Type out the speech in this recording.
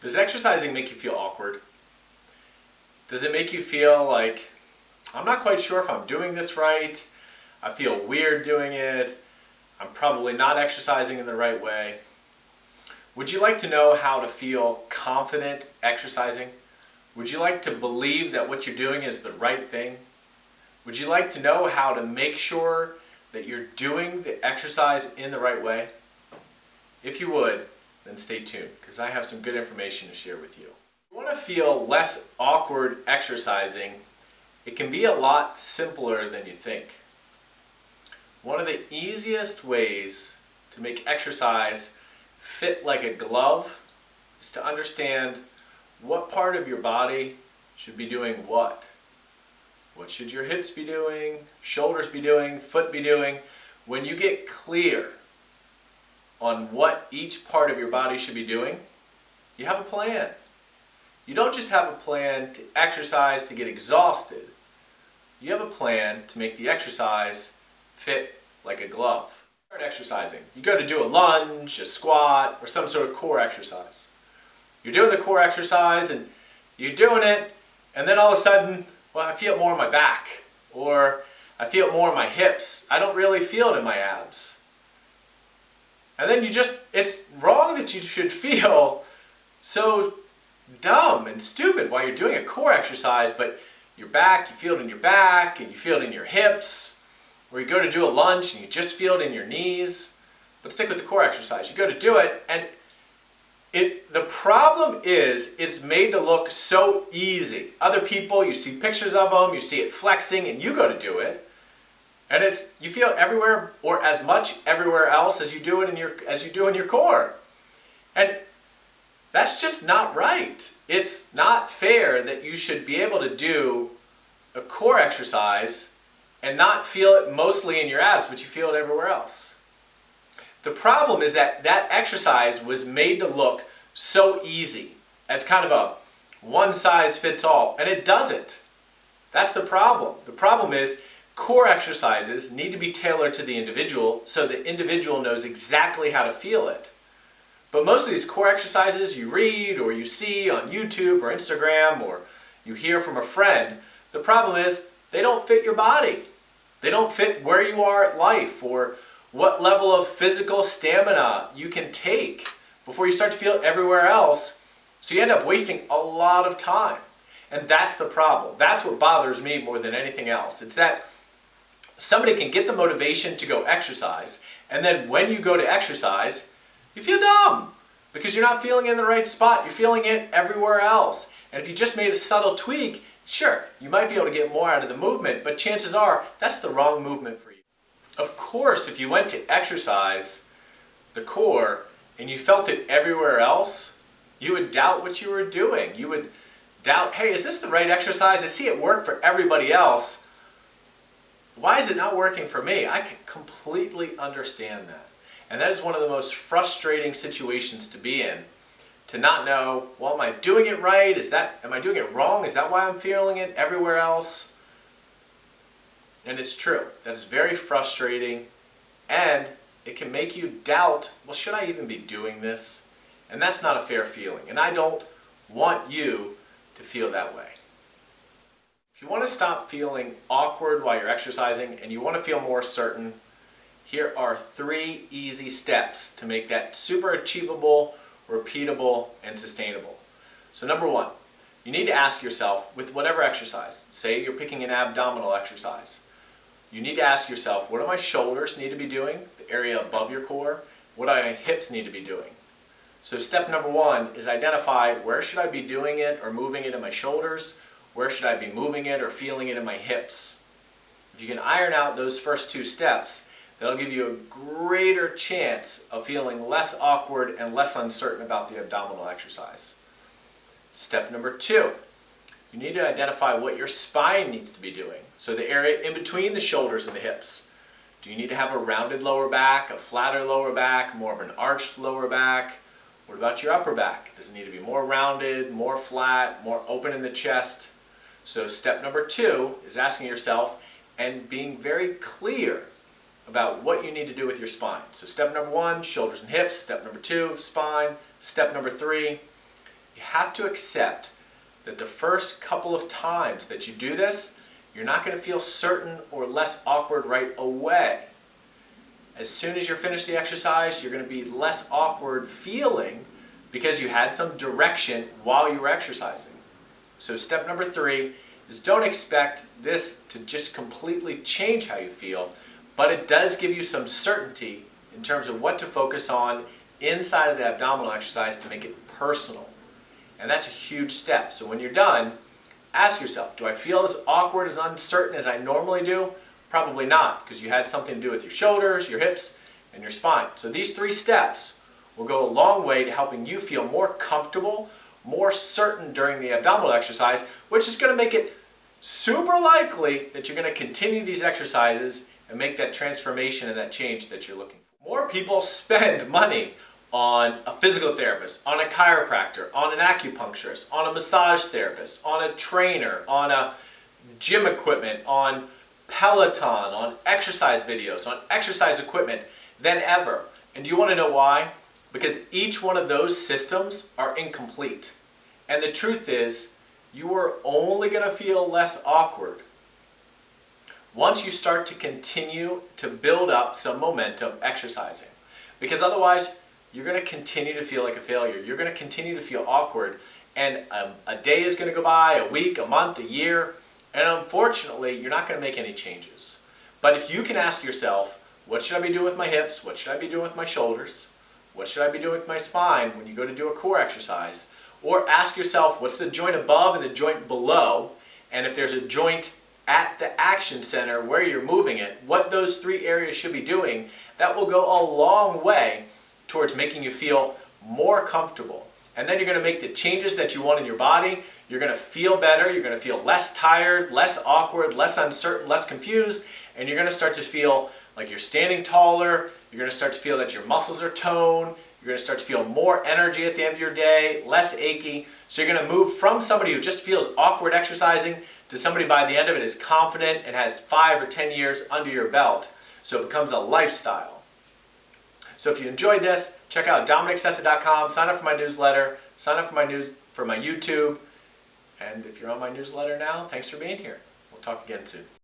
Does exercising make you feel awkward? Does it make you feel like, I'm not quite sure if I'm doing this right, I feel weird doing it, I'm probably not exercising in the right way? Would you like to know how to feel confident exercising? Would you like to believe that what you're doing is the right thing? Would you like to know how to make sure that you're doing the exercise in the right way? If you would, then stay tuned, because I have some good information to share with you. If you want to feel less awkward exercising, it can be a lot simpler than you think. One of the easiest ways to make exercise fit like a glove is to understand what part of your body should be doing what. What should your hips be doing, shoulders be doing, foot be doing? When you get clear on what each part of your body should be doing, you have a plan. You don't just have a plan to exercise to get exhausted. You have a plan to make the exercise fit like a glove. Start exercising. You go to do a lunge, a squat, or some sort of core exercise. You're doing the core exercise and you're doing it, and then all of a sudden, well, I feel it more in my back, or I feel it more in my hips. I don't really feel it in my abs. And then it's wrong that you should feel so dumb and stupid while you're doing a core exercise, but your back, you feel it in your back, and you feel it in your hips, or you go to do a lunge and you just feel it in your knees. But stick with the core exercise. You go to do it, and the problem is it's made to look so easy. Other people, you see pictures of them, you see it flexing, and you go to do it, and you feel it everywhere, or as much everywhere else as you do it in your core. And that's just not right. It's not fair that you should be able to do a core exercise and not feel it mostly in your abs, but you feel it everywhere else. The problem is that exercise was made to look so easy, as kind of a one size fits all, and it doesn't. That's the problem. The problem is core exercises need to be tailored to the individual so the individual knows exactly how to feel it. But most of these core exercises you read or you see on YouTube or Instagram or you hear from a friend, the problem is they don't fit your body. They don't fit where you are at life or what level of physical stamina you can take before you start to feel it everywhere else. So you end up wasting a lot of time. And that's the problem. That's what bothers me more than anything else. It's that somebody can get the motivation to go exercise, and then when you go to exercise, you feel dumb because you're not feeling it in the right spot. You're feeling it everywhere else. And if you just made a subtle tweak, sure, you might be able to get more out of the movement, but chances are that's the wrong movement for you. Of course, if you went to exercise the core and you felt it everywhere else, you would doubt what you were doing. You would doubt, hey, is this the right exercise? I see it work for everybody else. Why is it not working for me? I can completely understand that. And that is one of the most frustrating situations to be in. To not know, well, am I doing it right? Am I doing it wrong? Is that why I'm feeling it everywhere else? And it's true. That is very frustrating. And it can make you doubt, well, should I even be doing this? And that's not a fair feeling. And I don't want you to feel that way. If you want to stop feeling awkward while you're exercising and you want to feel more certain, here are 3 easy steps to make that super achievable, repeatable, and sustainable. So number 1, you need to ask yourself with whatever exercise, say you're picking an abdominal exercise, you need to ask yourself, what do my shoulders need to be doing, the area above your core? What do my hips need to be doing? So step number 1 is identify where should I be doing it or moving it in my shoulders, where should I be moving it or feeling it in my hips? If you can iron out those first 2 steps, that'll give you a greater chance of feeling less awkward and less uncertain about the abdominal exercise. Step number 2, you need to identify what your spine needs to be doing. So the area in between the shoulders and the hips. Do you need to have a rounded lower back, a flatter lower back, more of an arched lower back? What about your upper back? Does it need to be more rounded, more flat, more open in the chest? So step number 2 is asking yourself and being very clear about what you need to do with your spine. So step number 1, shoulders and hips. Step number 2, spine. Step number 3, if You have to accept that the first couple of times that you do this, you're not going to feel certain or less awkward right away. As soon as you're finished the exercise, you're going to be less awkward feeling because you had some direction while you were exercising. So step number 3 is don't expect this to just completely change how you feel, but it does give you some certainty in terms of what to focus on inside of the abdominal exercise to make it personal. And that's a huge step. So when you're done, ask yourself, do I feel as awkward, as uncertain as I normally do? Probably not, because you had something to do with your shoulders, your hips, and your spine. So these 3 steps will go a long way to helping you feel more comfortable, more certain during the abdominal exercise, which is going to make it super likely that you're going to continue these exercises and make that transformation and that change that you're looking for. More people spend money on a physical therapist, on a chiropractor, on an acupuncturist, on a massage therapist, on a trainer, on a gym equipment, on Peloton, on exercise videos, on exercise equipment than ever. And do you want to know why? Because each one of those systems are incomplete. And the truth is, you are only going to feel less awkward once you start to continue to build up some momentum exercising. Because otherwise, you're going to continue to feel like a failure. You're going to continue to feel awkward. And a day is going to go by, a week, a month, a year, and unfortunately, you're not going to make any changes. But if you can ask yourself, what should I be doing with my hips? What should I be doing with my shoulders? What should I be doing with my spine when you go to do a core exercise? Or ask yourself, what's the joint above and the joint below? And if there's a joint at the action center where you're moving it, what those 3 areas should be doing, that will go a long way towards making you feel more comfortable. And then you're going to make the changes that you want in your body. You're going to feel better. You're going to feel less tired, less awkward, less uncertain, less confused. And you're going to start to feel like you're standing taller. You're going to start to feel that your muscles are toned. You're going to start to feel more energy at the end of your day, less achy. So you're going to move from somebody who just feels awkward exercising to somebody by the end of it is confident and has 5 or 10 years under your belt. So it becomes a lifestyle. So if you enjoyed this, check out DominicSessa.com, sign up for my newsletter, sign up for my YouTube, and if you're on my newsletter now, thanks for being here. We'll talk again soon.